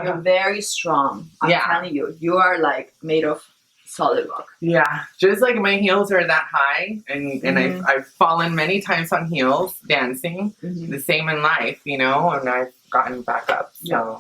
You're very strong. I'm telling you, you are like made of solid rock. Yeah, just like my heels are that high, and I've fallen many times on heels dancing. The same in life, you know, and I've gotten back up. So. Yeah.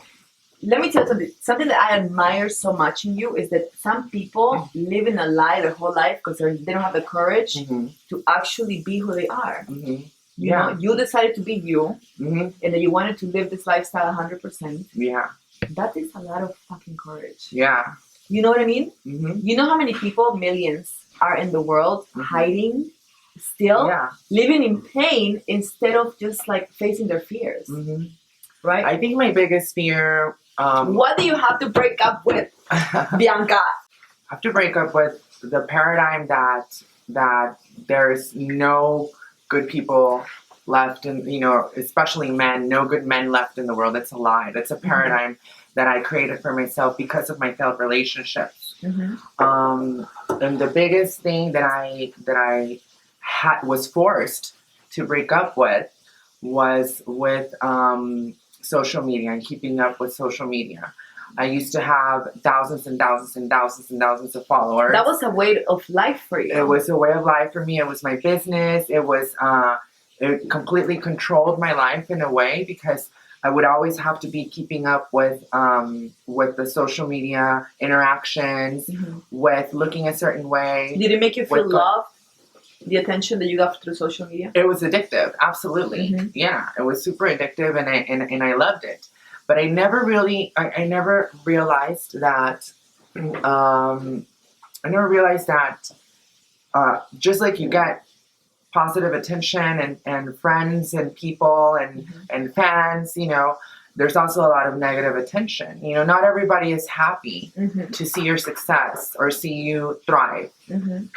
Let me tell you something. Something that I admire so much in you is that some people live in a lie their whole life because they don't have the courage to actually be who they are. You know, you decided to be you, and that you wanted to live this lifestyle 100%. Yeah. That is a lot of fucking courage. Yeah. You know what I mean? You know how many people, millions, are in the world hiding, still living in pain instead of just like facing their fears. Right? I think my biggest fear. What do you have to break up with, Bianca? I have to break up with the paradigm that there's no good people left, and you know, especially men, no good men left in the world. It's a lie. That's a paradigm that I created for myself because of my failed relationships. And the biggest thing that I was forced to break up with was with social media and keeping up with social media. I used to have thousands and thousands and thousands and thousands of followers. That was a way of life for you. It was a way of life for me. It was my business. It was it completely controlled my life in a way because I would always have to be keeping up with the social media interactions, with looking a certain way. Did it make you feel love? The attention that you got through social media? It was addictive, absolutely. Yeah, it was super addictive, and I loved it. But I never really, I never realized that. Just like you get positive attention and friends and people and fans, you know, there's also a lot of negative attention. You know, not everybody is happy to see your success or see you thrive. And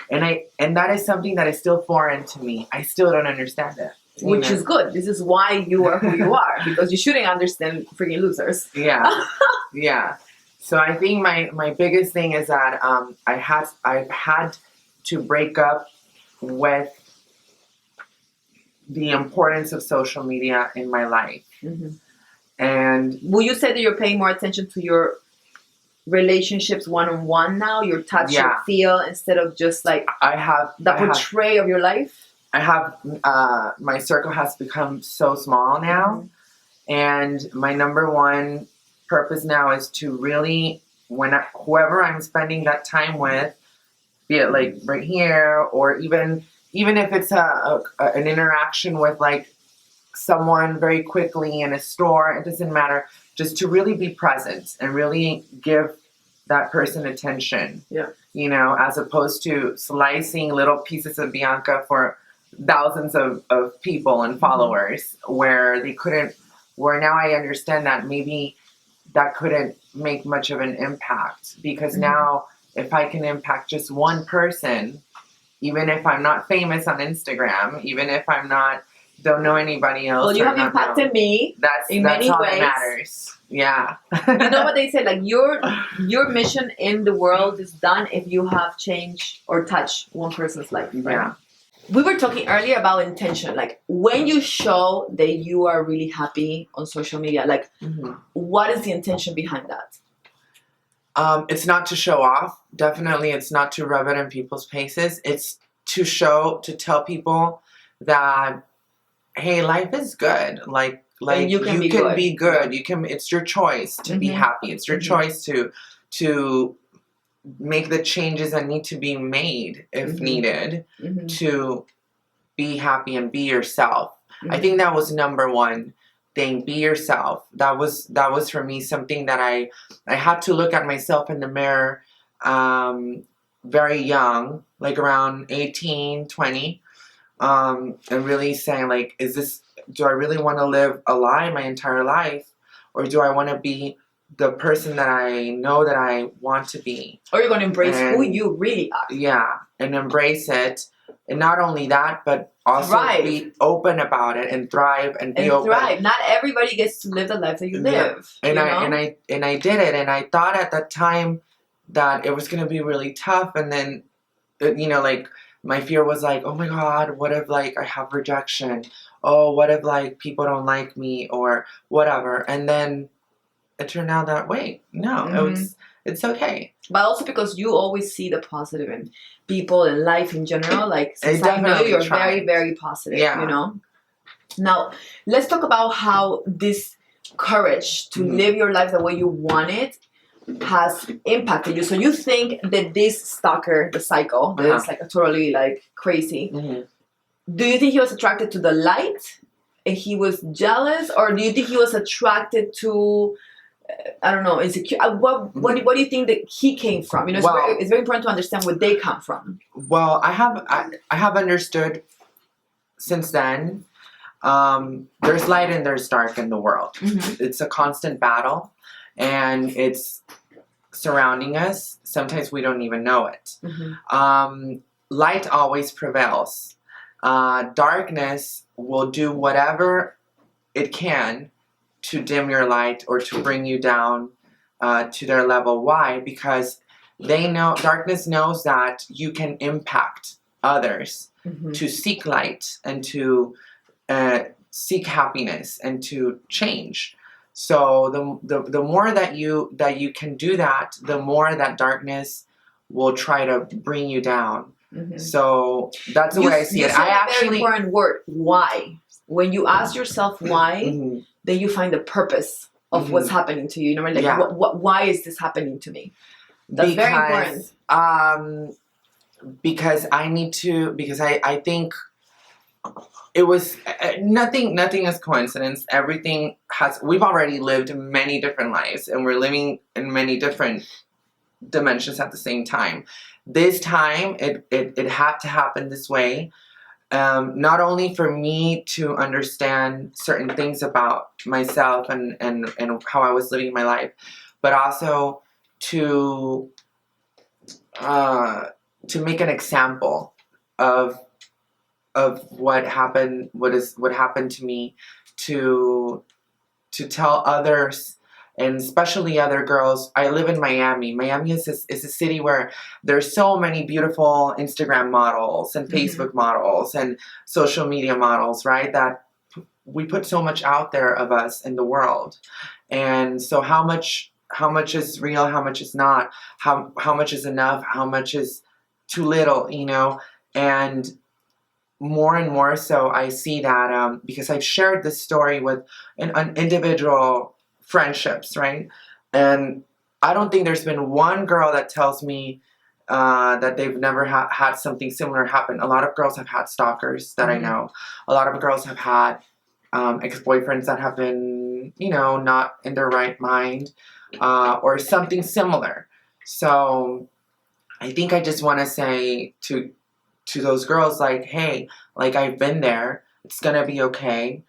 that is something that is still foreign to me. I still don't understand it. Which is good. This is why you are who you are, because you shouldn't understand freaking losers. Yeah. Yeah. So I think my biggest thing is that I've had to break up with the importance of social media in my life. And will you say that you're paying more attention to your relationships one-on-one now? Your touch, your feel, instead of just like the portray of your life? I have, my circle has become so small now. And my number one purpose now is to really, whoever I'm spending that time with, be it like right here, or even if it's an interaction with like someone very quickly in a store, it doesn't matter, just to really be present and really give that person attention. Yeah. You know, as opposed to slicing little pieces of Bianca for thousands of people and followers where now I understand that maybe that couldn't make much of an impact, because now if I can impact just one person, even if I'm not famous on Instagram, even if don't know anybody else. Well, you have impacted me in many all ways. That matters. Yeah. You know what they say, like your mission in the world is done if you have changed or touched one person's life. Right? Yeah. We were talking earlier about intention. Like when you show that you are really happy on social media, like what is the intention behind that? It's not to show off. Definitely it's not to rub it in people's faces. It's to tell people that, hey, life is good. Like you can be good. You can. It's your choice to be happy. It's your choice to make the changes that need to be made if needed to be happy and be yourself. I think that was number one thing. Be yourself. That was for me something that I had to look at myself in the mirror very young, like around 18, 20. And really saying, like, do I really want to live a lie my entire life? Or do I want to be the person that I know that I want to be? Or you're going to embrace who you really are. Yeah, and embrace it. And not only that, but also be open about it and thrive and be open. Thrive. Not everybody gets to live the life that you live. And I did it, and I thought at that time that it was going to be really tough, and then like my fear was like, oh my God, what if like I have rejection? Oh, what if like people don't like me or whatever? And then it turned out that way. No, it's okay. But also because you always see the positive in people and life in general. Like, since It I know you, you're definitely very, tried. very positive, Yeah. you know? Now, let's talk about how this courage to live your life the way you want it has impacted you. So you think that this stalker, the psycho, that is like a totally like crazy, do you think he was attracted to the light and he was jealous? Or do you think he was attracted to... I don't know, insecure. What do you think that he came from? You know, it's very important to understand where they come from. Well, I have understood since then. There's light and there's dark in the world. It's a constant battle, and it's surrounding us. Sometimes we don't even know it. Light always prevails. Darkness will do whatever it can to dim your light or to bring you down to their level. Why? Because they know, darkness knows that you can impact others to seek light and to seek happiness and to change. So the more that you can do that, the more that darkness will try to bring you down. So that's the way I see it. I actually... very important word, why. When you ask yourself why, then you find the purpose of what's happening to you. You know, like why is this happening to me? That's very important. Because I need to. Because I think it was nothing is coincidence. Everything has... We've already lived many different lives, and we're living in many different dimensions at the same time. This time, it had to happen this way. Not only for me to understand certain things about myself and how I was living my life, but also to make an example of what happened, what happened to me, to tell others, and especially other girls. I live in Miami. Miami is a city where there's so many beautiful Instagram models and Facebook models and social media models, right? That we put so much out there of us in the world. And so how much is real, how much is not, how much is enough, how much is too little, you know? And more so I see that because I've shared this story with an individual friendships, right? And I don't think there's been one girl that tells me that they've never had something similar happen. A lot of girls have had stalkers that I know. A lot of girls have had ex-boyfriends that have been, you know, not in their right mind, or something similar. So I think I just want to say to those girls, like, hey, like, I've been there. It's gonna be okay.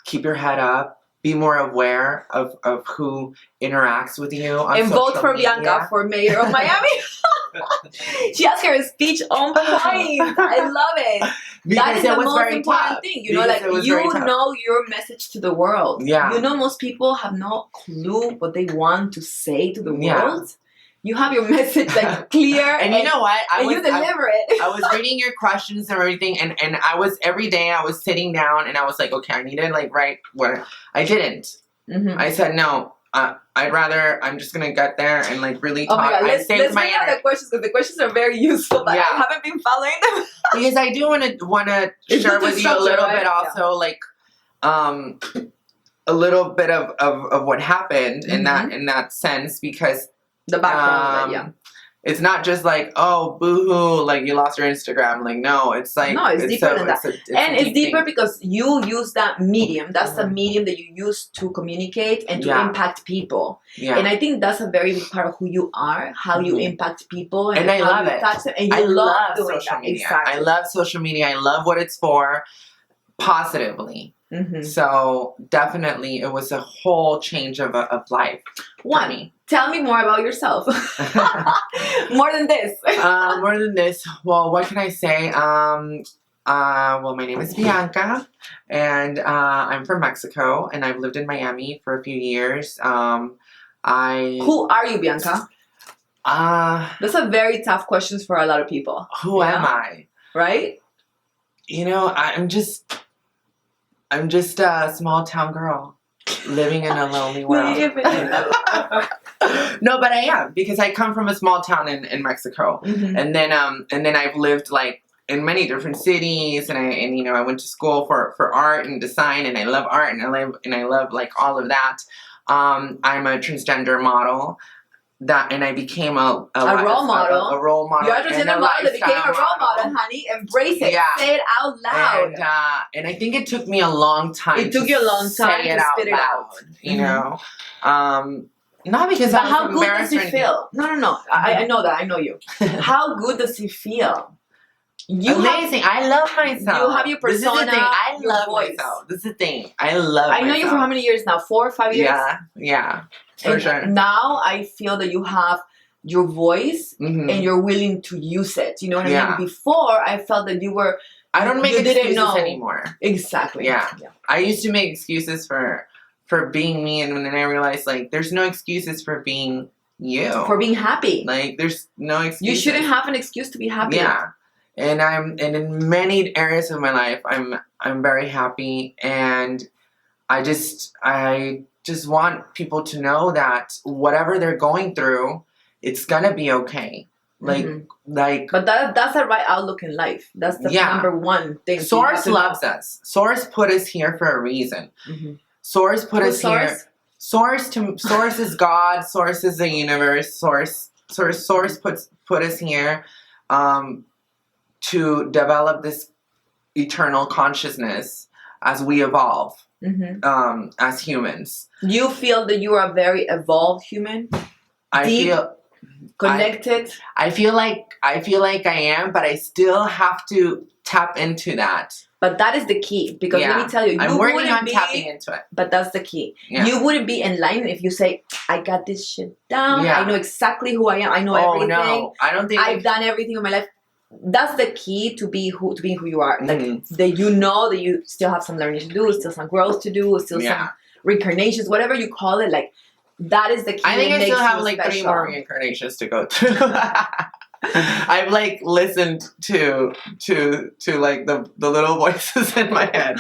Keep your head up. Be more aware of who interacts with you on and social vote for media. Bianca for mayor of Miami. She has her speech on point. I love it. Because that is the most important tough. thing. You know, like, you know your message to the world. Yeah. You know, most people have no clue what they want to say to the world. You have your message like clear, and you know what? You deliver it. I was reading your questions and everything, and I was every day I was sitting down and I was like, okay, I need to like write what I didn't. I said no. I'm just gonna get there and like really talk. Oh my God, let's bring out the questions, because the questions are very useful, but I haven't been following them. Because I do want to share with you a little bit also, like a little bit of what happened in that sense, because the background of it, it's not just like, oh, boo-hoo, like you lost your Instagram. Like, no, it's like... No, it's deeper than that. It's deeper thing. Because you use that medium. That's the medium that you use to communicate and to impact people. Yeah. And I think that's a very big part of who you are, how you impact people. And I how love you it. touch them, and you I love social that. media. Exactly. I love social media. I love what it's for, positively. So definitely it was a whole change of life. Tell me more about yourself. More than this. More than this. Well, what can I say? Well, my name is Bianca, and I'm from Mexico, and I've lived in Miami for a few years. Who are you, Bianca? That's a very tough question for a lot of people. Who am I? Right? You know, I'm just a small town girl. living in a lonely world. Living in a- No, but I am, because I come from a small town in Mexico, and then I've lived like in many different cities, and I went to school for art and design, and I love art, and I love like all of that. I'm a transgender model. And I became a role model. A role model. You're a transgender model that became a role model, honey. Embrace it. Yeah. Say it out loud. And I think it took me a long time. It took you a long time to spit it out. You know, not because I was how good embarrassed does or it anything. feel? No. I know that. I know you. How good does it feel? Amazing. I love myself. You have your persona. This is the thing. I your love voice. myself. This is the thing. I love I know myself. you for how many years now? 4 or 5 years? Yeah. For and sure. Now I feel that you have your voice and you're willing to use it. You know what I mean? Before, I felt that you were... I don't make excuses know. anymore. Exactly. Yeah. I used to make excuses for being me, and then I realized, like, there's no excuses for being you. For being happy. Like, there's no excuses. You shouldn't have an excuse to be happy. Yeah. And in many areas of my life, I'm very happy, and I just want people to know that whatever they're going through, it's gonna be okay. But that's the right outlook in life. That's the number one thing. Source loves us. Source put us here for a reason. Source put us here. Source is God. Source is the universe. Source put us here to develop this eternal consciousness as we evolve as humans. You feel that you are a very evolved human? I feel connected? I feel like I am, but I still have to tap into that. But that is the key, because let me tell you, I'm working on tapping into it. But that's the key. Yeah. You wouldn't be enlightened if you say, I got this shit down. Yeah. I know exactly who I am. I know everything. No. I don't think I've done everything in my life. That's the key to being who you are. Like that, you know that you still have some learning to do, still some growth to do, still some reincarnations, whatever you call it. Like that is the key. I think I still have like special. 3 more reincarnations to go through. I've like listened to like the little voices in my head,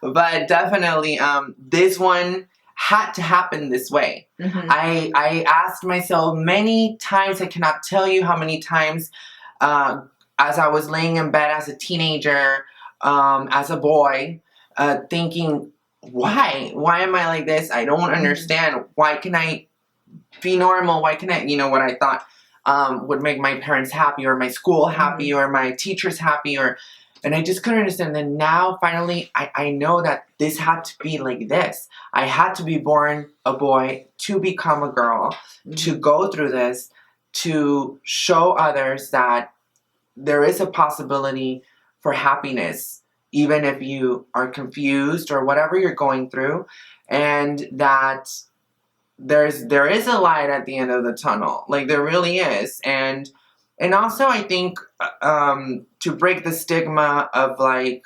but definitely this one had to happen this way. I asked myself many times, I cannot tell you how many times, as I was laying in bed as a teenager, as a boy, thinking, why am I like this? I don't understand. Why can I be normal? Why can I, what I thought would make my parents happy, or my school happy, or my teachers happy, and I just couldn't understand. Then now, finally, I know that this had to be like this. I had to be born a boy to become a girl, to go through this, to show others that there is a possibility for happiness, even if you are confused or whatever you're going through, and that there is a light at the end of the tunnel. Like, there really is. And also, I think to break the stigma of like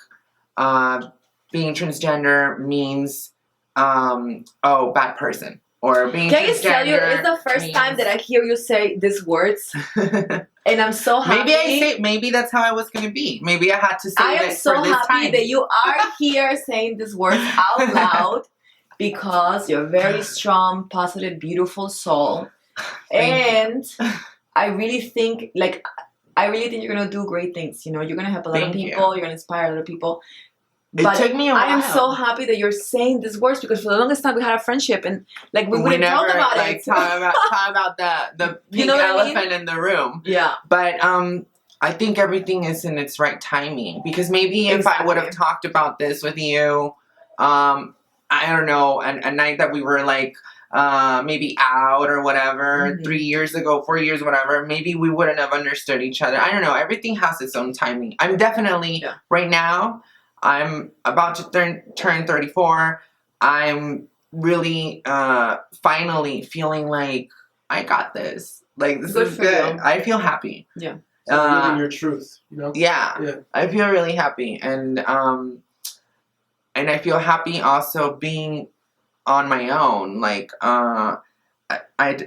being transgender means bad person, or being Can transgender. I tell you, it's the first time that I hear you say these words, and I'm so happy. Maybe that's how I was going to be. Maybe I had to say I am so happy that you are here saying these words out loud, because you're a very strong, positive, beautiful soul, and I really think you're gonna do great things. You're gonna help a lot of people. You're gonna inspire a lot of people. It took me a while. I am so happy that you're saying these words, because for the longest time we had a friendship and like we wouldn't talk about it. Talk about the pink elephant in the room. Yeah. But I think everything is in its right timing, because maybe if I would have talked about this with you, I don't know, a night that we were like maybe out or whatever, 3 years ago, 4 years, whatever, maybe we wouldn't have understood each other. I don't know. Everything has its own timing. I'm definitely right now. I'm about to turn 34. I'm really finally feeling like I got this. Like, this is good. I feel happy. Yeah. So living your truth, Yeah. I feel really happy, and I feel happy also being on my own. Like, I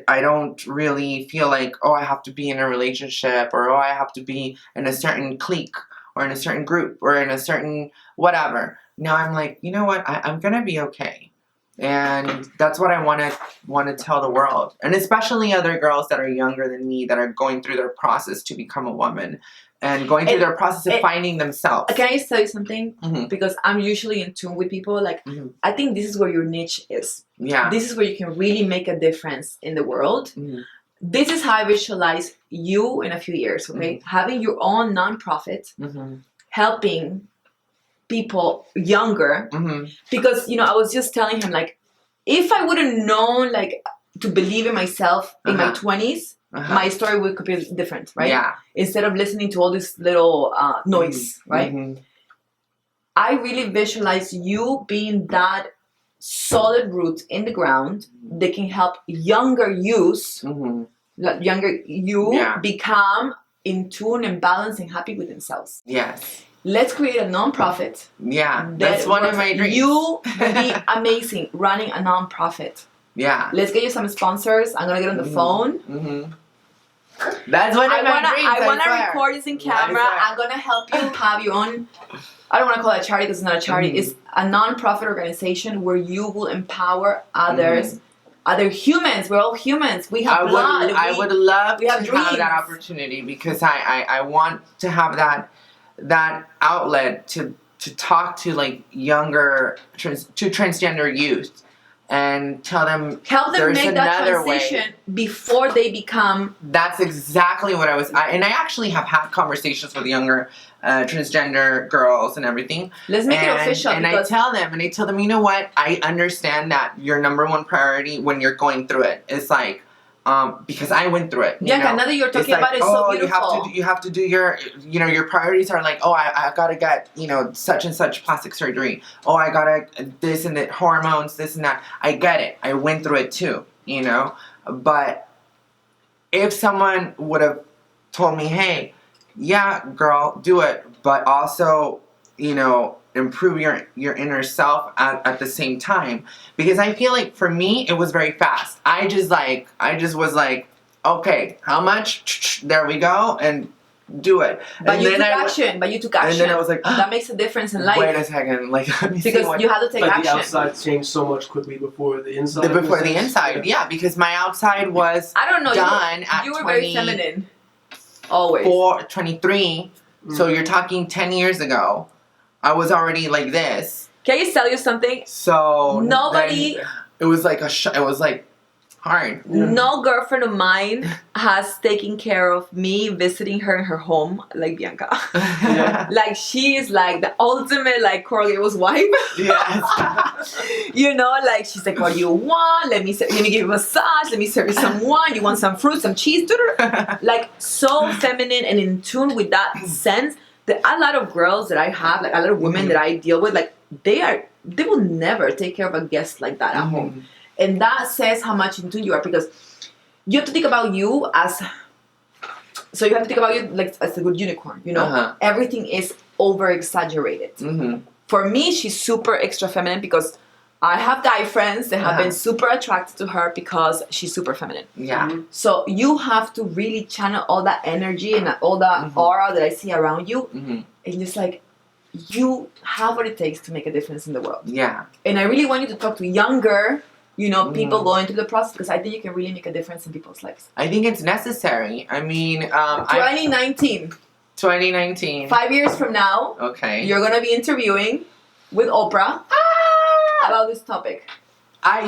don't really feel like, I have to be in a relationship, or I have to be in a certain clique, or in a certain group, or in a certain whatever. Now I'm like, you know what? I'm going to be okay. And that's what I want to tell the world, and especially other girls that are younger than me that are going through their process to become a woman and going through their process of finding themselves. Can I just tell you something? Mm-hmm. Because I'm usually in tune with people. Like, Mm-hmm. I think this is where your niche is. Yeah. This is where you can really make a difference in the world. Mm-hmm. This is how I visualize you in a few years, okay? Mm-hmm. Having your own nonprofit, Mm-hmm. helping people younger. Mm-hmm. Because, I was just telling him, like, if I would have known, like, to believe in myself in my 20s, my story could be different, right? Yeah. Instead of listening to all this little noise, Mm-hmm. right? Mm-hmm. I really visualize you being that solid root in the ground that can help younger youth, become in tune and balanced and happy with themselves. Yes. Let's create a nonprofit. Yeah, that's one of my dreams. You will be amazing running a nonprofit. Yeah. Let's get you some sponsors. I'm gonna get on the phone. Mm-hmm. That's one of my dreams. I wanna record this in camera. I'm gonna help you have your own. I don't want to call it a charity because it's not a charity. It's a non-profit organization where you will empower others, other humans. We're all humans. We have blood. I would love to have dreams. that opportunity because I want to have that outlet to talk to like younger transgender youth and tell them help them make that way. transition before they become. That's exactly what and I actually have had conversations with younger transgender girls and everything. Let's make it official. And I tell them, you know what? I understand that your number one priority when you're going through it is like, because I went through it. Yeah, now that you're talking about it, it's so beautiful. You have to do your priorities are like, oh, I gotta get, such and such plastic surgery. Oh, I gotta this and that, hormones, this and that. I get it. I went through it too, But if someone would have told me, hey, yeah, girl, do it, but also, improve your inner self at the same time, because I feel like for me it was very fast. I just was like, okay, how much? There we go, and do it. But you took action. And then I was like, that makes a difference in life. Wait a second, like because you had to take action. The outside changed so much quickly before the inside. Before the inside, yeah, because my outside was done at you were very feminine. Always. 23. So you're talking 10 years ago. I was already like this. Can I just tell you something? So nobody. It was like it was like hard. No girlfriend of mine has taken care of me visiting her in her home like Bianca. Yeah. Like she is like the ultimate like Corleo's wife. Yes. Like she's like, what do you want? Let me give you a massage. Let me serve you some wine. You want some fruit, some cheese? Like so feminine and in tune with that sense. A lot of girls that I have, like a lot of women that I deal with, like they will never take care of a guest like that at home. And that says how much in tune you are, because you have to think about you as like as a good unicorn, Everything is over exaggerated. For me, she's super extra feminine because I have guy friends that have been super attracted to her because she's super feminine. Yeah. So you have to really channel all that energy and all that aura that I see around you. And just like, you have what it takes to make a difference in the world. Yeah. And I really want you to talk to younger, people going through the process, because I think you can really make a difference in people's lives. I think it's necessary. I mean, 2019. 2019. 5 years from now. Okay. You're going to be interviewing with Oprah about this topic.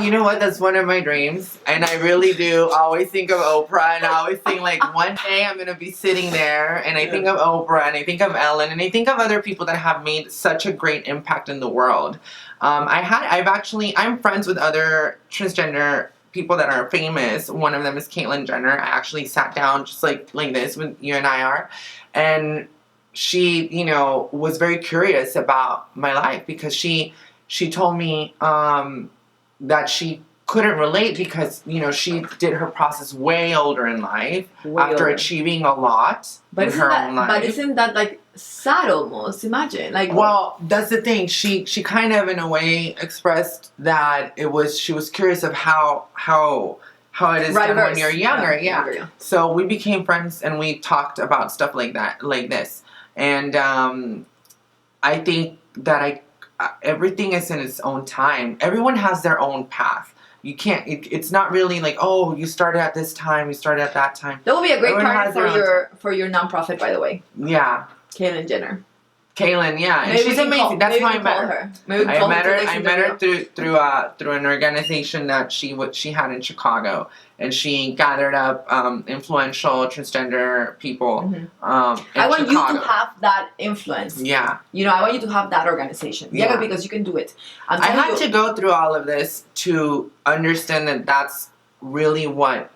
You know what? That's one of my dreams, and I really do always think of Oprah, and I always think like one day I'm gonna be sitting there, and I think of Oprah, and I think of Ellen, and I think of other people that have made such a great impact in the world. I'm friends with other transgender people that are famous. One of them is Caitlyn Jenner. I actually sat down just like this when you and I are, and she, was very curious about my life because she told me that she couldn't relate because, she did her process way older in life after achieving a lot in her own life. But isn't that like sad almost? Imagine. Well, that's the thing. She kind of in a way expressed that she was curious of how it is done when you're younger. Yeah. So we became friends and we talked about stuff like that, like this. And I think that everything is in its own time. Everyone has their own path. You can't. It's not really like, oh, you started at this time, you started at that time. That would be a great Everyone partner has for your nonprofit, by the way. Yeah. Caitlyn Jenner. Kaylin, yeah, and she's amazing. That's how I met her. I met her through an organization that she had in Chicago, and she gathered up influential transgender people. Mm-hmm. In I want Chicago. you to have that influence. Yeah, I want you to have that organization. Yeah, because you can do it. I had to go through all of this to understand that that's really what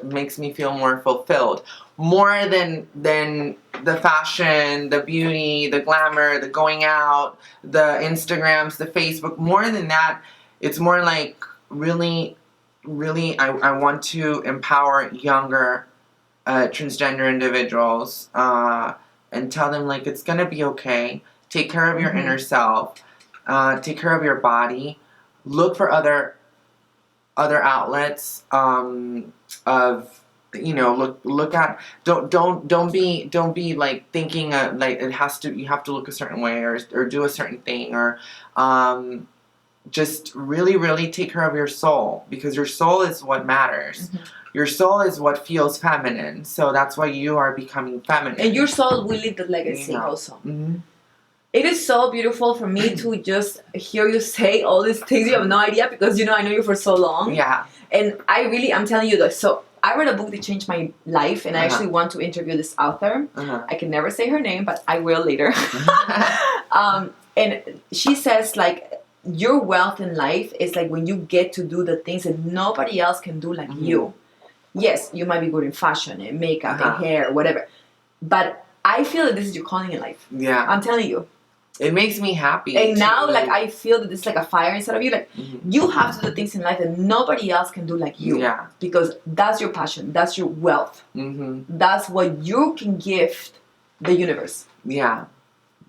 makes me feel more fulfilled. More than the fashion, the beauty, the glamour, the going out, the Instagrams, the Facebook. More than that, it's more like really, I want to empower younger transgender individuals and tell them, like, it's going to be okay. Take care of your inner self. Take care of your body. Look for other outlets of, look at, don't be like thinking like you have to look a certain way or do a certain thing, or just really take care of your soul, because your soul is what matters. Your soul is what feels feminine, so that's why you are becoming feminine, and your soul will leave the legacy also. It is so beautiful for me to just hear you say all these things. You have no idea, because I know you for so long. Yeah. And I'm telling you this. So I read a book that changed my life, and I actually want to interview this author. I can never say her name, but I will later. And she says, like, your wealth in life is like when you get to do the things that nobody else can do like you. Yes, you might be good in fashion and makeup and hair, whatever. But I feel that this is your calling in life. Yeah. I'm telling you. It makes me happy. And now, like, I feel that it's like a fire inside of you. Like, you have to do the things in life that nobody else can do like you. Yeah. Because that's your passion. That's your wealth. That's what you can gift the universe. Yeah.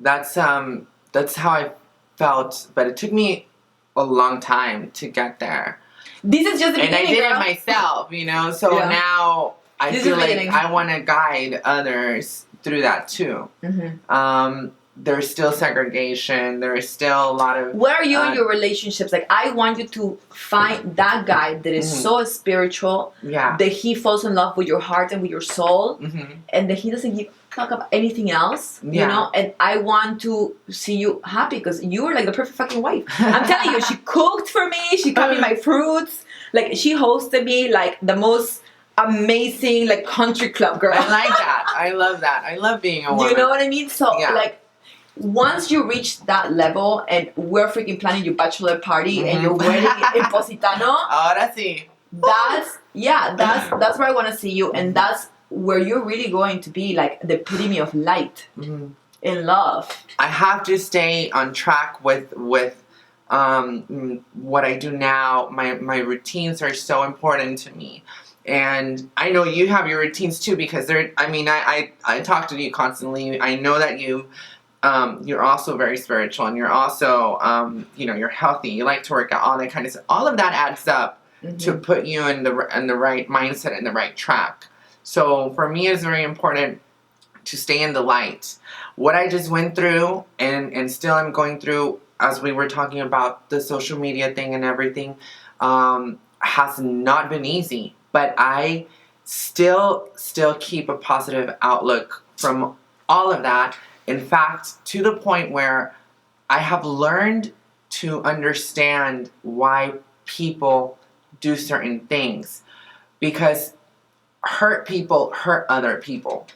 That's how I felt. But it took me a long time to get there. This is just the beginning, and I did girl. it myself, So now I feel like I want to guide others through that too. There's still segregation. There is still a lot of... Where are you in your relationships? Like, I want you to find that guy that is so spiritual, that he falls in love with your heart and with your soul, and that he doesn't give a fuck about anything else, you know? And I want to see you happy, because you are like the perfect fucking wife. I'm telling you, she cooked for me. She cut me my fruits. Like, she hosted me like the most amazing, like, country club girl. I like that. I love that. I love being a woman. You know what I mean? So, like, once you reach that level, and we're freaking planning your bachelor party and your wedding in Positano, ahora sí. That's where I want to see you, and that's where you're really going to be like the epitome of light in love. I have to stay on track with what I do now. My routines are so important to me. And I know you have your routines too, because I talk to you constantly. I know that you're also very spiritual, and you're also, you're healthy. You like to work out, all that kind of stuff. All of that adds up to put you in the right mindset and the right track. So for me, it's very important to stay in the light. What I just went through, and still I'm going through, as we were talking about the social media thing and everything, has not been easy. But I still keep a positive outlook from all of that. In fact, to the point where I have learned to understand why people do certain things. Because hurt people hurt other people.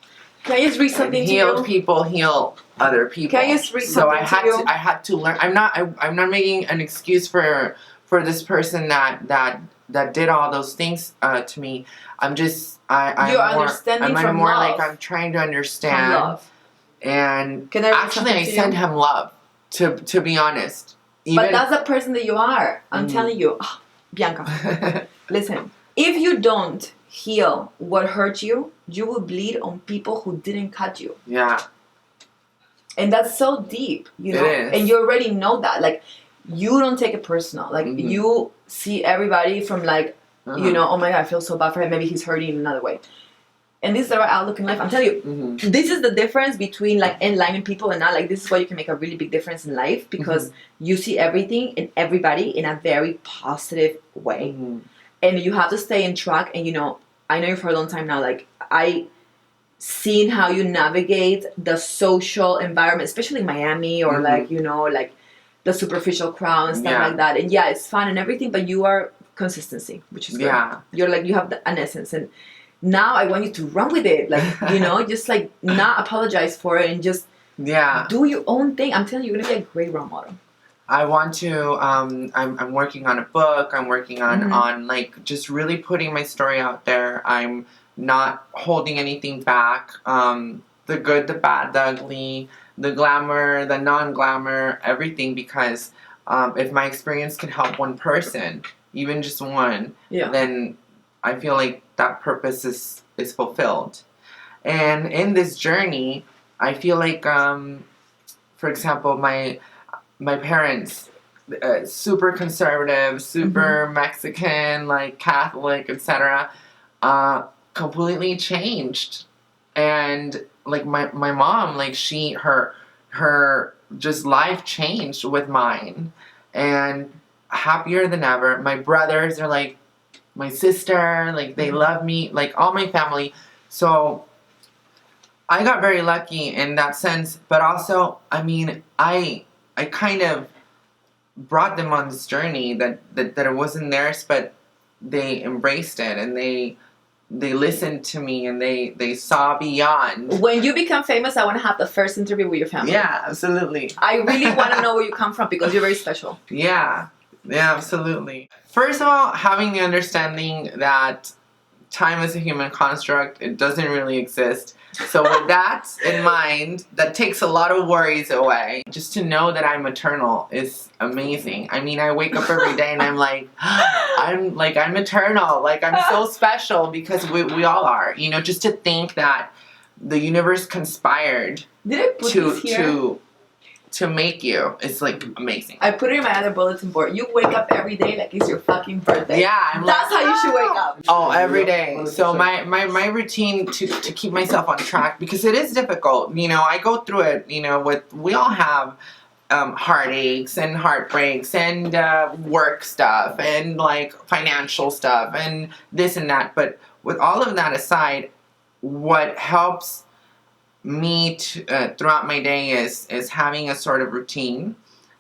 Can I just read something to you? Healed people heal other people. Can I just read something to you? I had to learn. I'm not making an excuse for this person that did all those things to me. I'm more like I'm trying to understand. From love. And Can I actually, I send him love. To be honest. But that's the person that you are. I'm telling you, Bianca. Listen, if you don't heal what hurt you, you will bleed on people who didn't cut you. Yeah. And that's so deep, you know. It is. And you already know that. Like, you don't take it personal. Like, you see everybody from like, oh my God, I feel so bad for him. Maybe he's hurting in another way. And this is our outlook in life. I'm telling you, Mm-hmm. this is the difference between like enlightening people and not. Like, this is why you can make a really big difference in life, because you see everything and everybody in a very positive way. Mm-hmm. And you have to stay in track. And, you know, I know you for a long time now. Like, I seen how you navigate the social environment, especially in Miami, or like, you know, like the superficial crowd and stuff like that. And yeah, it's fun and everything, but you are consistency, which is good. Yeah. You're like, you have an essence. And now I want you to run with it. Like, you know, just like not apologize for it and just do your own thing. I'm telling you, you're going to be a great role model. I want to, I'm working on a book. I'm working on like just really putting my story out there. I'm not holding anything back. The good, the bad, the ugly, the glamour, the non-glamour, everything, because if my experience can help one person, even just one, then I feel like that purpose is fulfilled. And in this journey, I feel like, for example, my parents, super conservative, super Mexican, like Catholic, etc., completely changed. And like my mom, like her just life changed with mine, and happier than ever. My brothers are like my sister, like they love me, like all my family. So I got very lucky in that sense, but also, I mean, I kind of brought them on this journey that it wasn't theirs, but they embraced it, and they listened to me, and they saw beyond. When you become famous, I want to have the first interview with your family. Yeah, absolutely. I really want to know where you come from, because you're very special. Yeah, absolutely. First of all, having the understanding that time is a human construct, it doesn't really exist. So with that in mind, that takes a lot of worries away. Just to know that I'm eternal is amazing. I mean, I wake up every day and I'm like, I'm eternal. Like, I'm so special, because we all are. You know, just to think that the universe conspired to make you, it's like amazing. I put it in my other bulletin board. You wake up every day like it's your fucking birthday. Yeah, that's how you should wake up. Oh, every day. So my routine to keep myself on track, because it is difficult. You know, I go through it. You know, we all have heartaches and heartbreaks and work stuff and like financial stuff and this and that. But with all of that aside, what helps me throughout my day is having a sort of routine.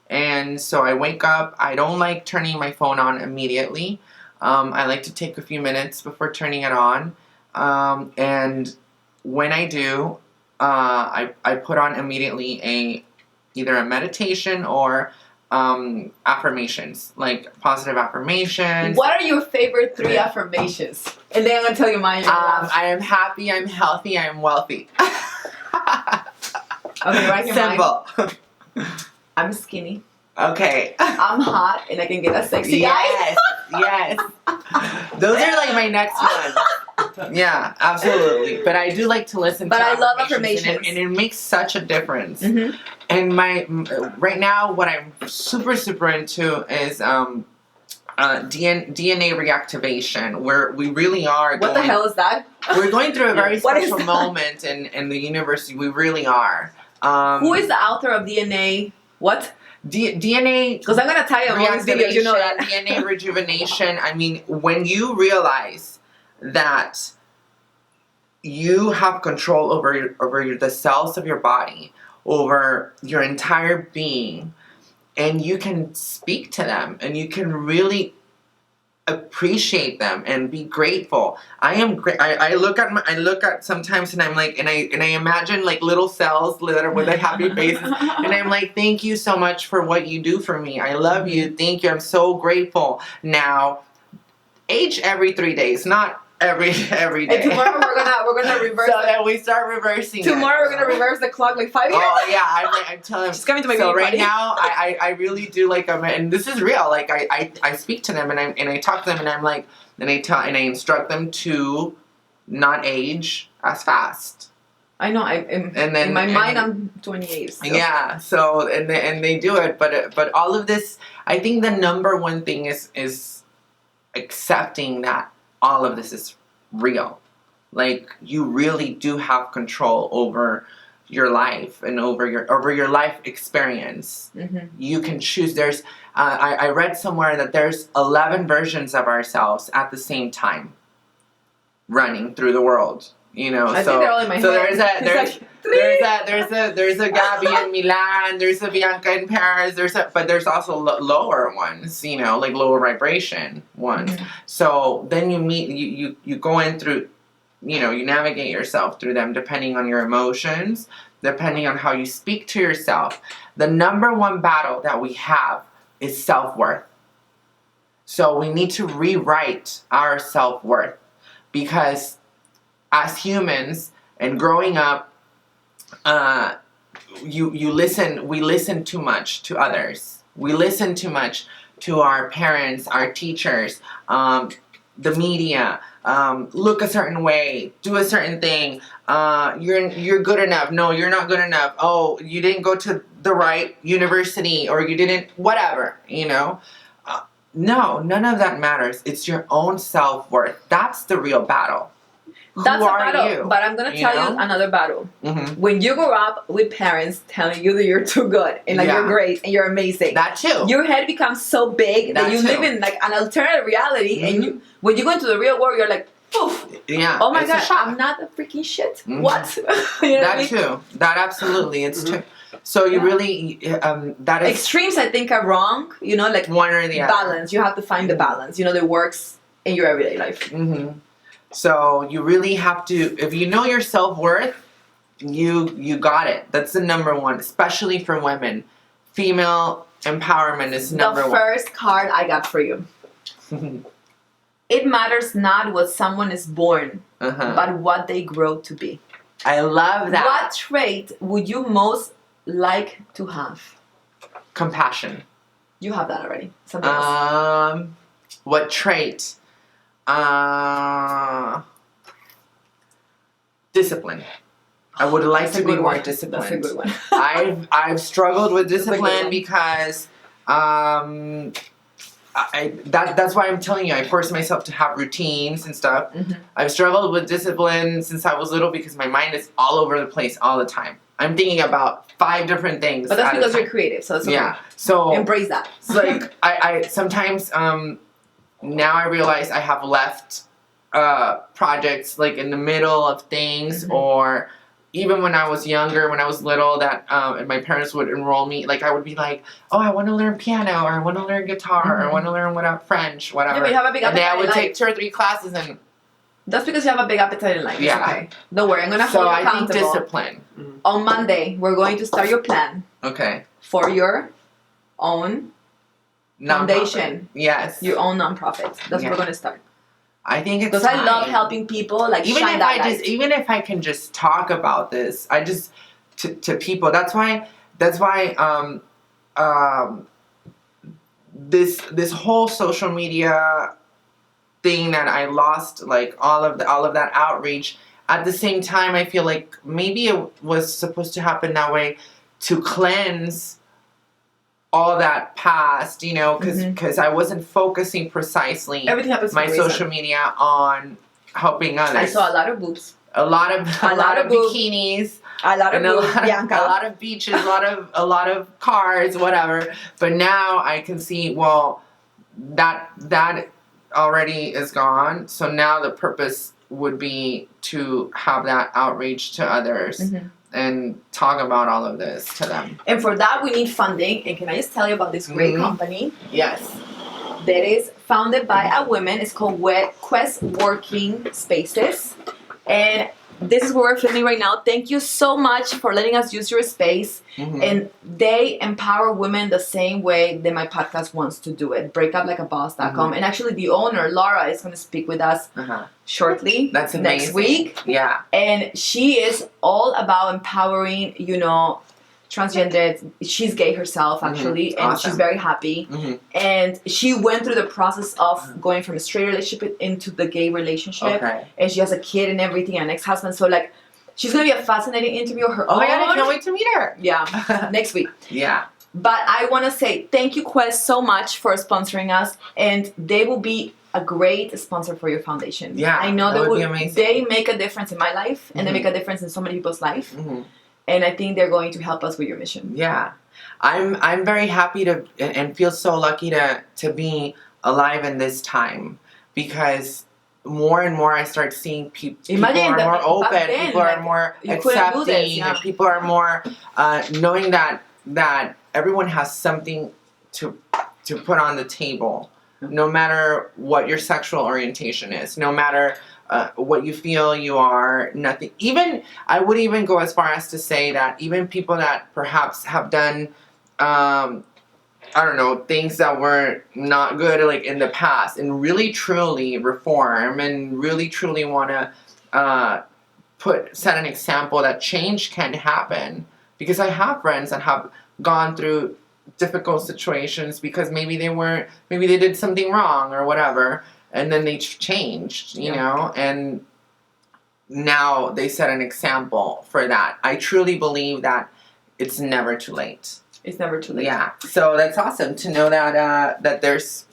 And so I wake up. I don't like turning my phone on immediately. I like to take a few minutes before turning it on. And when I do, I put on immediately either a meditation or affirmations, like positive affirmations. What are your favorite 3 affirmations? And then I'm going to tell you mine. I am happy, I'm healthy, I am wealthy. Okay, right here. Simple. I'm skinny. Okay. I'm hot, and I can get a sexy guy. Yes. Those are like my next ones. Yeah, absolutely. But I do like to listen to I love affirmations. And it makes such a difference. And right now, what I'm super, super into is DNA reactivation, where we really are What the hell is that? We're going through a very special moment in the universe. We really are. Who is the author of DNA? What? DNA. Because I'm going to tell you all these videos, you know that. DNA rejuvenation. I mean, when you realize that you have control over the cells of your body, over your entire being, and you can speak to them, and you can really appreciate them and be grateful. I am great. I look at sometimes, and I'm like, and I imagine like little cells that are with a happy faces, and I'm like, thank you so much for what you do for me. I love you. Thank you. I'm so grateful. Now, age every 3 days, not every day. And tomorrow we're gonna reverse. So that we start reversing. Tomorrow we're gonna reverse the clock like 5 years. Oh yeah, I'm telling them. She's coming to my so baby right party. now, I really do like them, and this is real. Like I speak to them, and I talk to them, and I'm like, and I instruct them to not age as fast. I know. In my mind, I'm 28. So. Yeah. So and they do it, but all of this, I think the number one thing is accepting that all of this is real. Like, you really do have control over your life and over your life experience. Mm-hmm. You can choose. There's I read somewhere that there's 11 versions of ourselves at the same time running through the world. You know, I think they're all in my head. there's a Gabby in Milan, there's a Bianca in Paris, but there's also lower ones, you know, like lower vibration ones. Mm-hmm. So then you go in through, you know, you navigate yourself through them depending on your emotions, depending on how you speak to yourself. The number one battle that we have is self-worth. So we need to rewrite our self-worth, because as humans and growing up, we listen too much to others. We listen too much to our parents, our teachers, the media. Look a certain way, do a certain thing. You're good enough. No, you're not good enough. Oh, you didn't go to the right university, or you didn't whatever. You know. No, none of that matters. It's your own self-worth. That's the real battle. That's Who a are battle, you? but I'm gonna tell you another battle. Mm-hmm. When you grow up with parents telling you that you're too good and like you're great and you're amazing, That too. your head becomes so big that you live in like an alternative reality, and when you go into the real world, you're like, poof. Yeah. Oh my it's a god, shock. I'm not a freaking shit. Mhm. What? You know That what I mean? too. That absolutely. It's true. So you really that is Extremes, I think, are wrong. You know, like one or the other. balance. You have to find the balance. You know, that works in your everyday life. Mm-hmm. So you really have to, if you know your self-worth, you got it. That's the number one, especially for women. Female empowerment is number The one. first card I got for you. It matters not what someone is born, but what they grow to be. I love that. What trait would you most like to have? Compassion. You have that already. Something else. What trait? Discipline. I would like That's to a be good more one. disciplined. That's a good one. I've struggled with That's a good discipline one. because that's why I'm telling you, I force myself to have routines and stuff. Mm-hmm. I've struggled with discipline since I was little because my mind is all over the place all the time. I'm thinking about 5 different things. But that's at a because time. you're creative, so it's okay. Yeah. So Embrace that. it's like I sometimes now I realize I have left projects like in the middle of things, or even when I was younger, when I was little, that and my parents would enroll me, like I would be like, oh, I want to learn piano, or I want to learn guitar, or I want to learn French, whatever. Yeah, but you have a big and then I appetite would in take life. 2 or 3 classes, and That's because you have a big appetite in life. It's Yeah. okay. Don't worry, I'm gonna so hold you I think accountable. discipline. On Monday, we're going to start your plan Okay. for your own foundation, Nonprofit. Yes. your own nonprofit. That's what we're gonna start. I think it's Because I love time. helping people. Like even shine if that I light. just even if I can just talk about this, I just to people. That's why this whole social media thing that I lost, like all of that outreach. At the same time, I feel like maybe it was supposed to happen that way to cleanse all that past, you know, because I wasn't focusing precisely Everything happens for my a reason. social media on helping others. I saw a lot of boobs, a lot of boobs. bikinis, a lot of and boobs, Bianca. a lot of beaches, a lot of cars, whatever. But now I can see, well, that already is gone. So now the purpose would be to have that outreach to others and talk about all of this to them. And for that, we need funding. And can I just tell you about this great company? Yes. That is founded by a woman. It's called Quest Working Spaces. And this is where we're filming right now. Thank you so much for letting us use your space. And they empower women the same way that my podcast wants to do it. Breakuplikeaboss.com. And actually the owner, Laura, is going to speak with us shortly. That's amazing. Next week. Yeah. And she is all about empowering, you know, transgender. She's gay herself, actually, and Awesome. she's very happy. And she went through the process of going from a straight relationship into the gay relationship. Okay. And she has a kid and everything, an ex-husband. So, like, she's going to be a fascinating interview of her Oh own. my god, I can't wait to meet her. Yeah, next week. Yeah. But I want to say thank you, Quest, so much for sponsoring us. And they will be a great sponsor for your foundation. Yeah, I know that would be amazing. they make a difference in my life, and they make a difference in so many people's life. And I think they're going to help us with your mission. Yeah, I'm very happy to and feel so lucky to be alive in this time, because more and more I start seeing people are more open, then, people are more accepting, and people are more knowing that everyone has something to put on the table, no matter what your sexual orientation is, no matter what you feel you are, nothing. Even I would even go as far as to say that even people that perhaps have done I don't know, things that were not good like in the past, and really truly reform and really truly want to set an example that change can happen. Because I have friends that have gone through difficult situations because maybe they did something wrong or whatever, and then they changed, you know, and now they set an example for that. I truly believe that it's never too late. It's never too late. Yeah, so that's awesome to know that that there's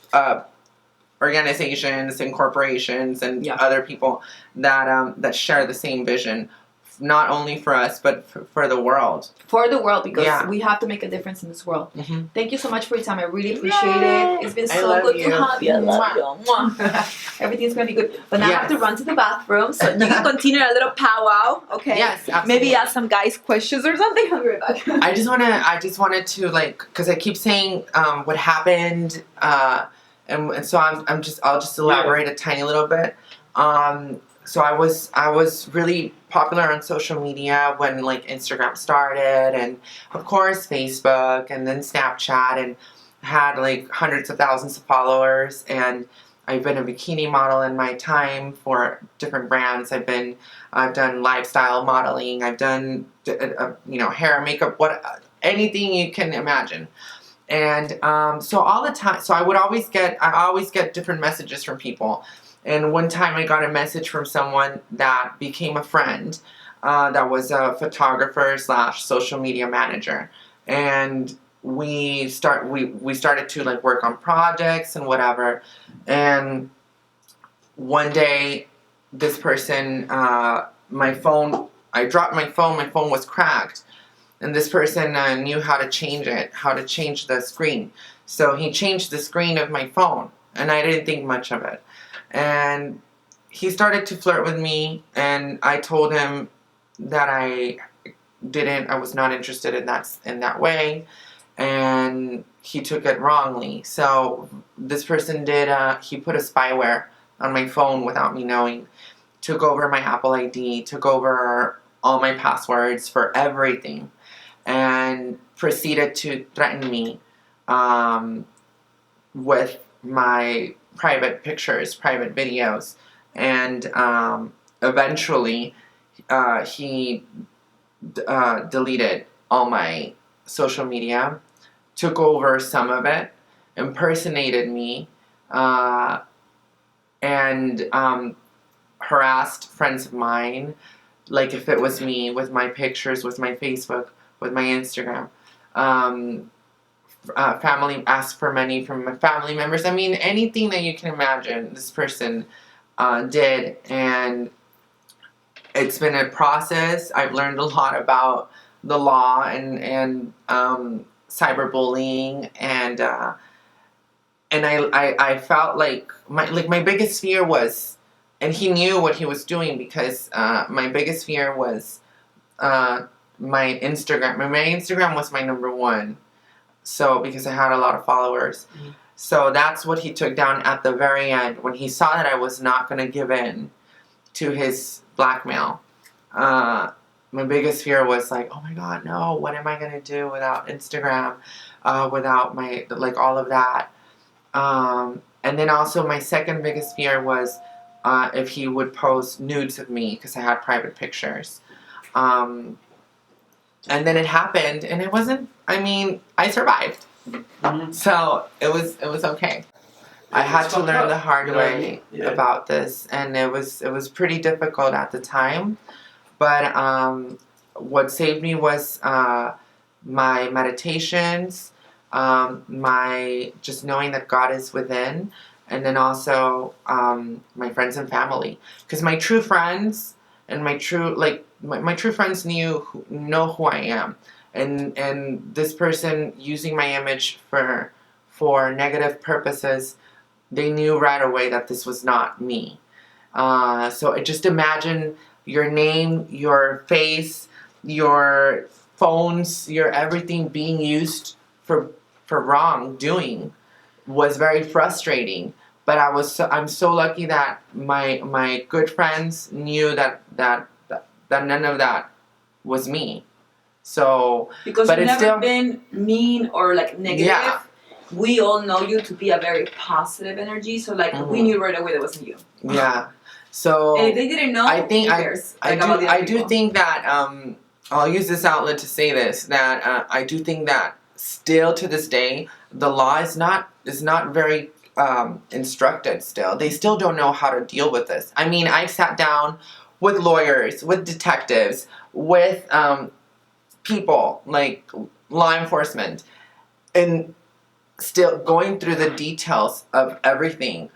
organizations and corporations and other people that share the same vision, not only for us but for the world. For the world, because we have to make a difference in this world. Thank you so much for your time. I really appreciate it. It's been so good to have you. I love you. Everything's gonna be good. But now I have to run to the bathroom, so you can continue a little powwow. Okay. Yes, absolutely. Maybe ask some guys questions or something. I'll be right back. I just wanted to, like, because I keep saying what happened, and so I'll just elaborate a tiny little bit. So I was really popular on social media when like Instagram started, and of course Facebook, and then Snapchat, and had like hundreds of thousands of followers. And I've been a bikini model in my time for different brands. I've done lifestyle modeling. I've done hair, makeup, anything you can imagine. And so all the time, so I always get different messages from people. And one time I got a message from someone that became a friend, that was a photographer / social media manager. And we started to like work on projects and whatever. And one day, this person, I dropped my phone was cracked. And this person knew how to change the screen. So he changed the screen of my phone, and I didn't think much of it. And he started to flirt with me, and I told him that I was not interested in that way, and he took it wrongly. So this person he put a spyware on my phone without me knowing, took over my Apple ID, took over all my passwords for everything, and proceeded to threaten me with my private pictures, private videos, and eventually he deleted all my social media, took over some of it, impersonated me, and harassed friends of mine, like if it was me, with my pictures, with my Facebook, with my Instagram. Family asked for money from my family members. I mean, anything that you can imagine, this person did. And it's been a process. I've learned a lot about the law and cyberbullying, and I felt like my biggest fear was, and he knew what he was doing, because my biggest fear was my Instagram. My Instagram was my number one. So, because I had a lot of followers. So that's what he took down at the very end, when he saw that I was not going to give in to his blackmail. My biggest fear was like, oh my God, no, what am I going to do without Instagram, without my, like, all of that. And then also my second biggest fear was if he would post nudes of me, because I had private pictures. And then it happened, and it wasn't, I mean, I survived. So it was okay. I had to learn the hard way about this, and it was pretty difficult at the time. But what saved me was my meditations, my just knowing that God is within, and then also my friends and family. Because my true friends and my true my true friends know who I am, and this person using my image for negative purposes, they knew right away that this was not me. So just imagine your name, your face, your phones, your everything being used for wrongdoing was very frustrating. But I'm so lucky that my good friends knew that none of that was me. So because but you've it's never still been mean or like negative. Yeah. We all know you to be a very positive energy, so like we knew right away that wasn't you. Yeah. So And if they didn't know, I think who cares? I do People. think that I'll use this outlet to say this, that I do think that still to this day the law is not very instructed. Still, they still don't know how to deal with this. I mean, I've sat down with lawyers, with detectives, with people like law enforcement, and still going through the details of everything.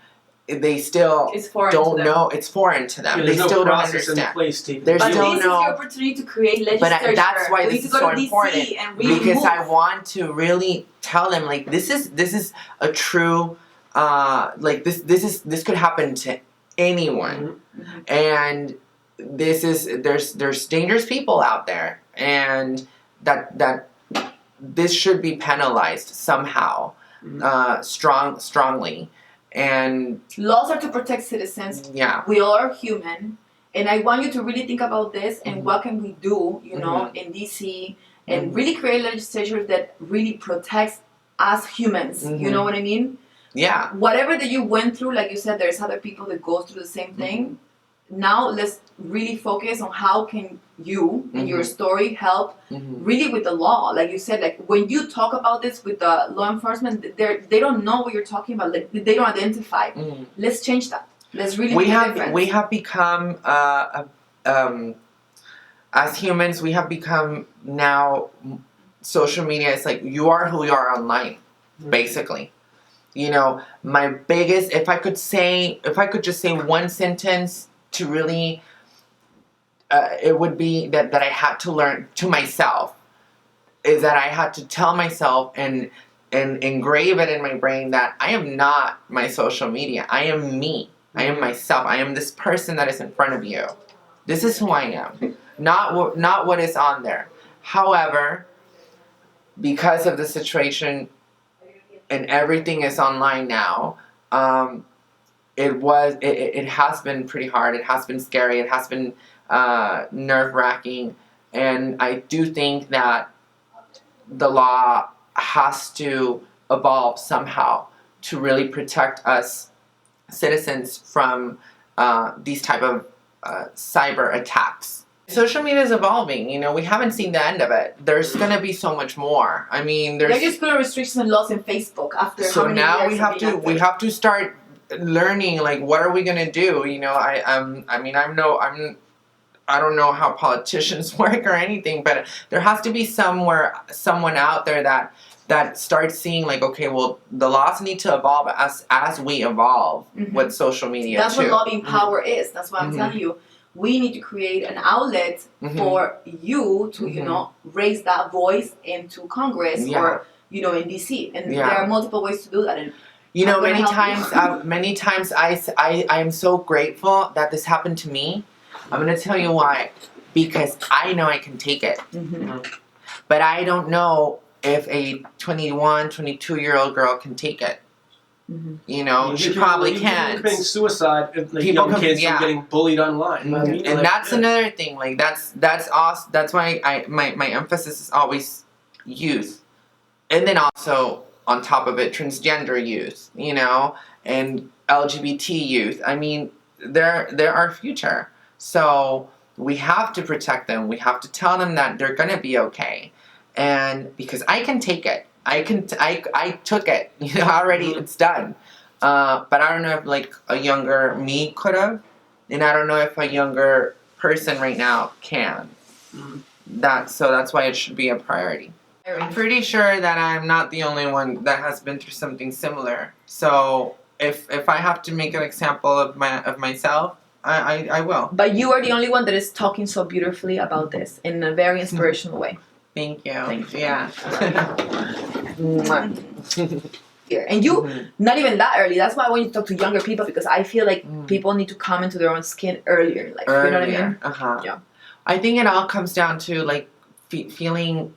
They still don't know. It's foreign to them. They still don't understand. There's but still this is your opportunity to create legislation. But that's why this is so important, because I want to really tell them, like, this is a true like this could happen to anyone. Mm-hmm. And there's dangerous people out there, and that this should be penalized somehow, strongly. And laws are to protect citizens. Yeah. We all are human. And I want you to really think about this and what can we do, you know, in DC, and really create legislation that really protects us humans. You know what I mean? Yeah. Whatever that you went through, like you said, there's other people that go through the same thing. Now let's really focus on how can you and your story help really with the law. Like you said, like when you talk about this with the law enforcement, they don't know what you're talking about. Like, they don't identify. Let's change that. Let's really we have become as humans, we have become now, social media is like, you are who you are online, basically. You know, my biggest, if I could just say one sentence to really, it would be that I had to learn to myself, is that I had to tell myself and engrave it in my brain that I am not my social media. I am me. I am myself. I am this person that is in front of you. This is who I am. Not what is on there. However, because of the situation and everything is online now, it has been pretty hard. It has been scary. It has been nerve-wracking. And I do think that the law has to evolve somehow to really protect us citizens from these type of cyber attacks. Social media is evolving. You know, we haven't seen the end of it. There's gonna be so much more. I mean, they're just putting restrictions and laws in Facebook after. So how many now years we have to start learning, like, what are we gonna do? You know, I don't know how politicians work or anything, but there has to be someone out there that starts seeing, like, okay, well, the laws need to evolve as we evolve with social media. That's too. what lobbying power is. That's what I'm telling you. We need to create an outlet for you to, you know, raise that voice into Congress or, you know, in DC. And there are multiple ways to do that. And you know, many times I am so grateful that this happened to me. I'm going to tell you why. Because I know I can take it. But I don't know if a 21, 22-year-old girl can take it. You know, she probably can't. Committing suicide, like young kids from getting bullied online. And that's another thing. Like, that's awesome. That's why my emphasis is always youth. And then also, on top of it, transgender youth, you know, and LGBT youth. I mean, they're our future. So we have to protect them. We have to tell them that they're gonna be okay. And because I can take it. I took it. You know, already it's done. But I don't know if, like, a younger me could have. And I don't know if a younger person right now can. So that's why it should be a priority. I'm pretty sure that I'm not the only one that has been through something similar. So if I have to make an example of myself, I will. But you are the only one that is talking so beautifully about this in a very inspirational way. Thank you. Thank you. Yeah. And you, not even that early. That's why I want you to talk to younger people, because I feel like people need to come into their own skin earlier. Like, you know what I mean? Yeah. I think it all comes down to like feeling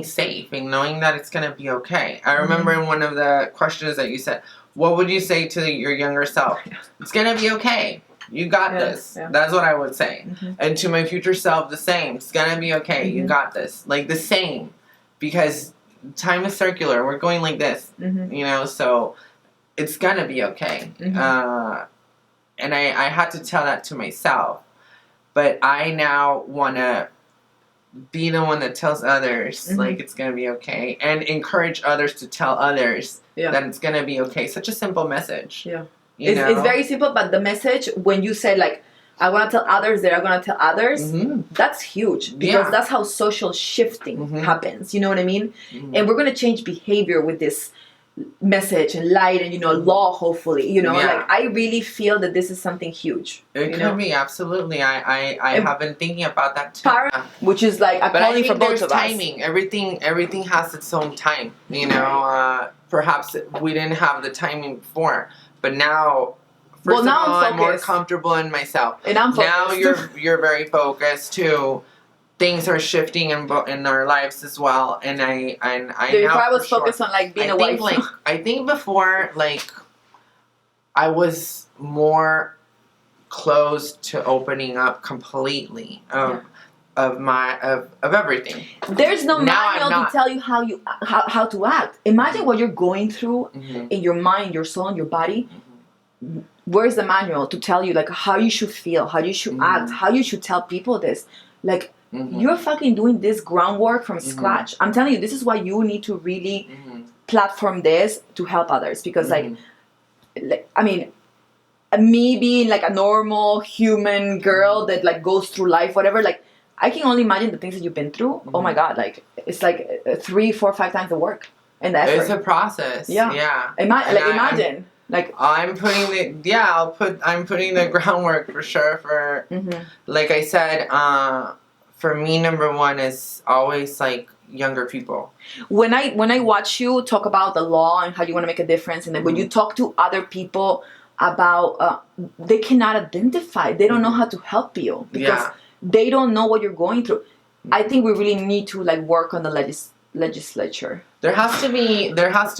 safe and knowing that it's gonna be okay. I remember in one of the questions that you said, "What would you say to your younger self?" It's gonna be okay. You got this. Yeah. That's what I would say. And to my future self, the same. It's gonna be okay. You got this. Like the same, because time is circular. We're going like this, you know. So it's gonna be okay. And I had to tell that to myself. But I now want to be the one that tells others, like, it's going to be okay. And encourage others to tell others that it's going to be okay. Such a simple message. Yeah. It's very simple, but the message, when you say, like, I want to tell others that are going to tell others, that's huge. Because that's how social shifting happens. You know what I mean? And we're going to change behavior with this message and light and, you know, law, hopefully, you know, like, I really feel that this is something huge. It could be, absolutely. I have been thinking about that too. Which is like a calling for both of us. Timing. Everything has its own time, you know. Perhaps we didn't have the timing before, but now, first of all, I'm more comfortable in myself. And I'm focused. Now you're very focused too. Things are shifting in our lives as well, and I before I was focused on like being a wife. Like, I think before, like, I was more closed to opening up completely of everything. There's no manual to tell you how to act. Imagine what you're going through in your mind, your soul, and your body. Where's the manual to tell you like how you should feel, how you should act, how you should tell people this? Like, you're fucking doing this groundwork from scratch. I'm telling you, this is why you need to really platform this to help others. Because like, I mean, me being like a normal human girl that like goes through life, whatever, like, I can only imagine the things that you've been through. Oh my God, like, it's like 3, 4, 5 times the work and the effort. It's a process. Yeah. Imagine. I'm putting the groundwork for sure for, like I said, for me, number one is always like younger people. When I watch you talk about the law and how you want to make a difference, and then when you talk to other people about, they cannot identify, they don't know how to help you because they don't know what you're going through. I think we really need to like work on the legislature. There has to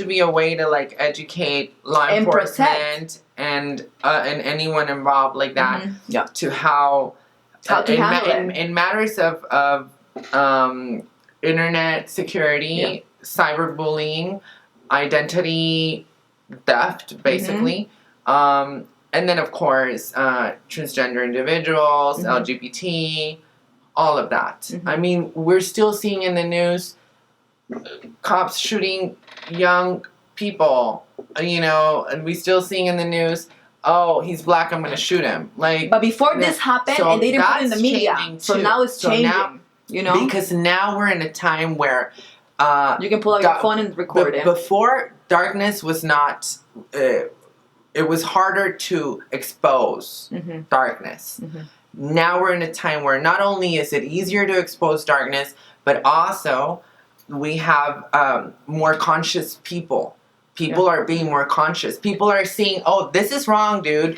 be a way to like educate law enforcement and anyone involved like that to how to handle it. In matters of internet security, cyberbullying, identity theft, basically, and then of course transgender individuals, LGBT, all of that. I mean, we're still seeing in the news cops shooting young people, you know, and we still seeing in the news, oh, he's black, I'm gonna shoot him. Like, but before this happened, and they didn't put it in the media, so now it's changing. You know, because now we're in a time where you can pull out your phone and record it. Before, darkness was not. It was harder to expose darkness. Now we're in a time where not only is it easier to expose darkness, but also we have more conscious people. People are being more conscious. People are seeing, oh, this is wrong, dude.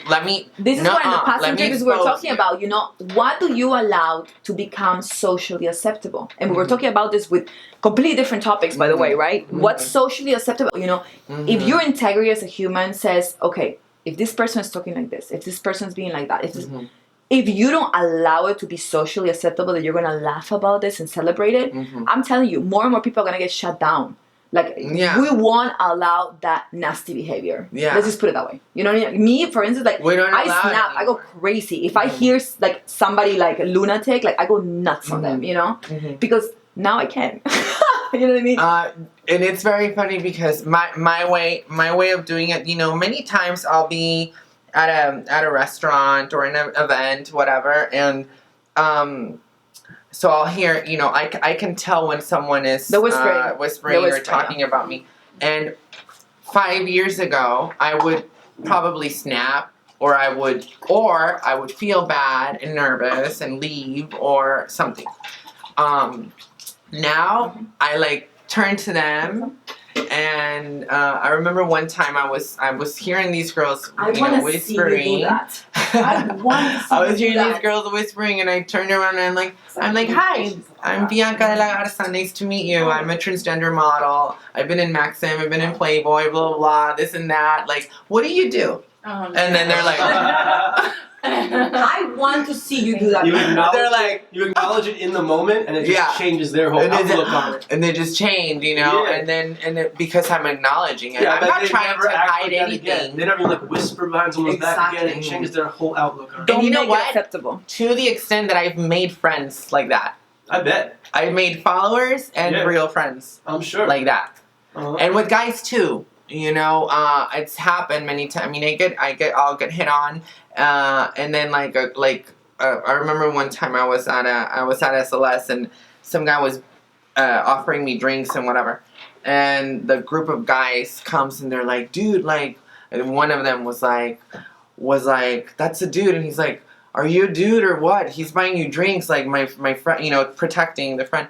This is what in the past interviews we were talking about. You know, what do you allow to become socially acceptable? And we were talking about this with completely different topics, by the way, right? What's socially acceptable? You know, if your integrity as a human says, okay, if this person is talking like this, if this person is being like that, if you don't allow it to be socially acceptable, that you're going to laugh about this and celebrate it, I'm telling you, more and more people are going to get shut down. Like, we won't allow that nasty behavior. Let's just put it that way. You know what I mean? Me, for instance, like, I snap, I go crazy. If I hear, like, somebody, like, a lunatic, like, I go nuts on them, you know? Because now I can. You know what I mean? And it's very funny because my way of doing it, you know, many times I'll be at a restaurant or an event, whatever, and so I'll hear, you know, I can tell when someone is whispering or talking about me. And 5 years ago, I would probably snap, or I would feel bad and nervous and leave or something. Now I like turn to them, and I remember one time I was hearing these girls whispering. I was hearing these girls whispering, and I turned around and I'm like, hi, I'm Bianca de la Garza. Nice to meet you. I'm a transgender model. I've been in Maxim. I've been in Playboy. Blah blah blah. This and that. Like, what do you do? And then they're like, I want to see you do that. You acknowledge it in the moment, and it just changes their whole outlook on it. And they just change, because I'm acknowledging it. I'm not trying to hide anything. They never whisper behind someone's back again. It changes their whole outlook on it. And you know what? Acceptable. To the extent that I've made friends like that. I bet. I've made followers and real friends. I'm sure. Like that. Uh-huh. And with guys too. It's happened many times. I mean, I'll get hit on, and then I remember one time I was at SLS, and some guy was offering me drinks and whatever, and the group of guys comes and they're like, dude, and one of them was like, that's a dude, and he's like, are you a dude or what? He's buying you drinks, like my friend, protecting the friend,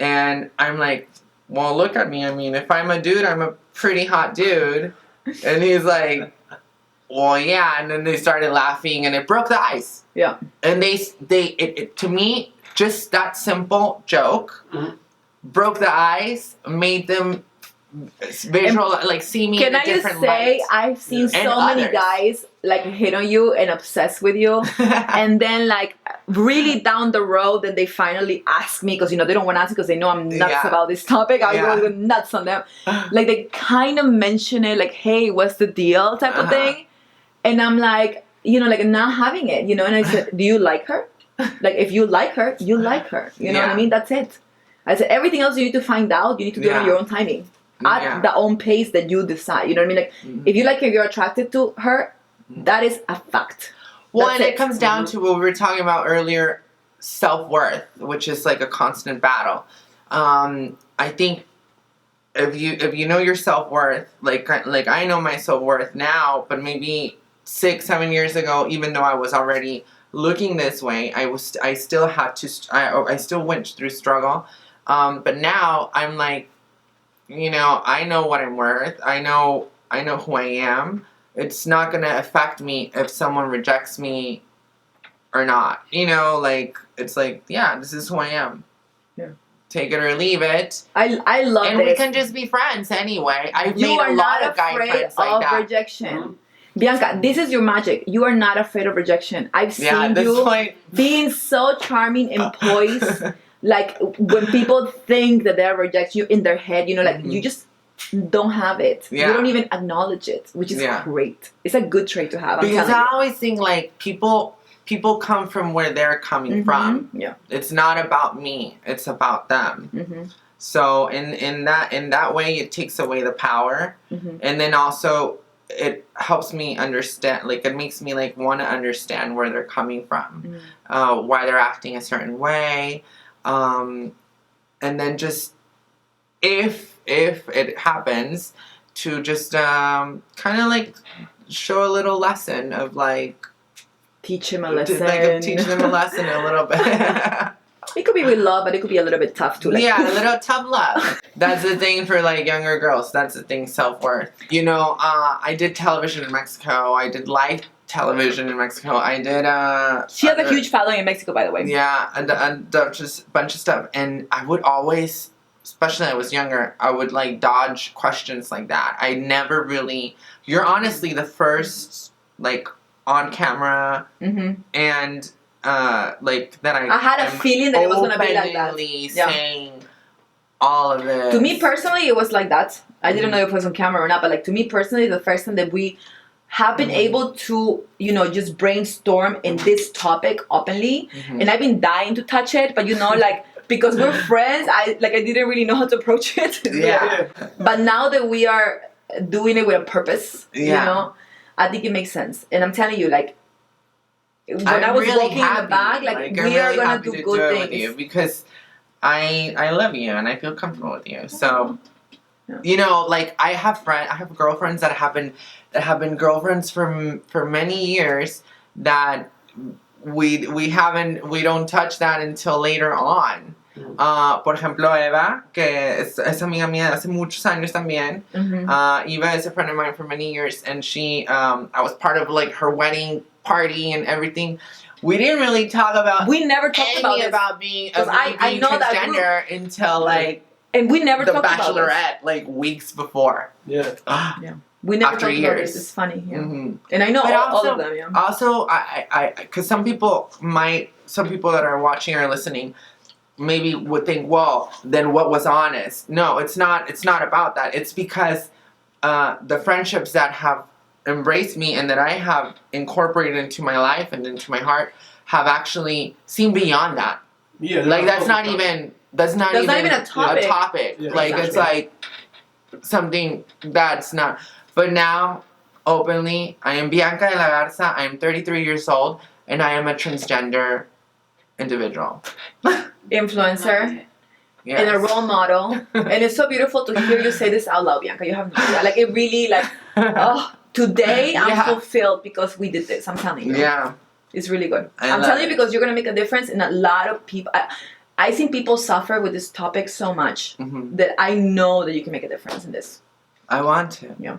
and I'm like, well, look at me. I mean, if I'm a dude, I'm a pretty hot dude. And he's like, well, yeah. And then they started laughing, and it broke the ice. Yeah. And it to me, just that simple joke broke the ice, made them visual, see me in a different light. Can I just say, I've seen so many guys hit on you and obsessed with you, and then really down the road, then they finally ask me because they don't want to ask because they know I'm nuts about this topic. I go nuts on them. They kind of mention it, hey, what's the deal type of thing, and I'm like, not having it, and I said, do you like her? If you like her, you like her. You know what I mean? That's it. I said, everything else you need to find out. You need to do it on your own timing. At the own pace that you decide. You know what I mean? If you like her, you're attracted to her, that is a fact. Well, and it comes down to what we were talking about earlier, self-worth, which is a constant battle. I think if you know your self-worth, I know my self-worth now, but maybe 6-7 years ago, even though I was already looking this way, I still went through struggle. But now I'm like, I know what I'm worth. I know who I am. It's not going to affect me if someone rejects me or not. It's this is who I am. Yeah. Take it or leave it. I love it. And we can just be friends anyway. I've made a lot of guy friends like that. Rejection. Mm-hmm. Bianca, this is your magic. You are not afraid of rejection. I've seen you being so charming and poised. When people think that they're rejecting you in their head, you just don't have it. Yeah. You don't even acknowledge it, which is great. It's a good trait to have. Because I always think people come from where they're coming from. Yeah. It's not about me. It's about them. Mm-hmm. So in that way, it takes away the power, and then also it helps me understand. It makes me want to understand where they're coming from, why they're acting a certain way. And then just if it happens to just kind of show a little lesson of teach him a lesson. Teach them a lesson a little bit. It could be with love, but it could be a little bit tough too. A little tough love. That's the thing for younger girls. That's the thing, self-worth. I did television in Mexico. I did live television in Mexico. I did she has a huge following in Mexico, by the way. Yeah, and just a bunch of stuff. And I would always, especially when I was younger, I would dodge questions like that. I never really, you're honestly the first on camera and that I had a feeling that it was gonna be like that. Saying all of it. To me personally, it was like that. I didn't know if it was on camera or not, but to me personally, the first time that we have been able to, just brainstorm in this topic openly. And I've been dying to touch it, but because we're friends, I didn't really know how to approach it. Yeah. But now that we are doing it with a purpose, I think it makes sense. And I'm telling you, when I was really walking in the back, we are gonna do good things with you because I love you and I feel comfortable with you. So, I have girlfriends that have been that have been girlfriends for many years that we don't touch that until later on. Por ejemplo, Eva, que es amiga mía de hace muchos años también. Eva is a friend of mine for many years, and she, I was part of like her wedding party and everything. We didn't really talk about. We never talked about being I know transgender that until like. And we never talked about The Bachelorette like weeks before. Yeah. We never talked about this. It's funny. Yeah. And I know all of them. Yeah. Also, I because some people that are watching or listening maybe would think, well, then what was honest? No, it's not about that. It's because the friendships that have embraced me and that I have incorporated into my life and into my heart have actually seen beyond that. Yeah, like that's not even a topic. Yeah, like exactly. It's like something that's not. But now, openly, I am Bianca de la Garza. I am 33 years old, and I am a transgender individual. Influencer. Yes. And a role model. And it's so beautiful to hear you say this out loud, Bianca. You have no idea. Like, it really, like, today I'm fulfilled because we did this. I'm telling you. Yeah. It's really good. I'm telling you because you're going to make a difference in a lot of people. I think people suffer with this topic so much that I know that you can make a difference in this. I want to. Yeah.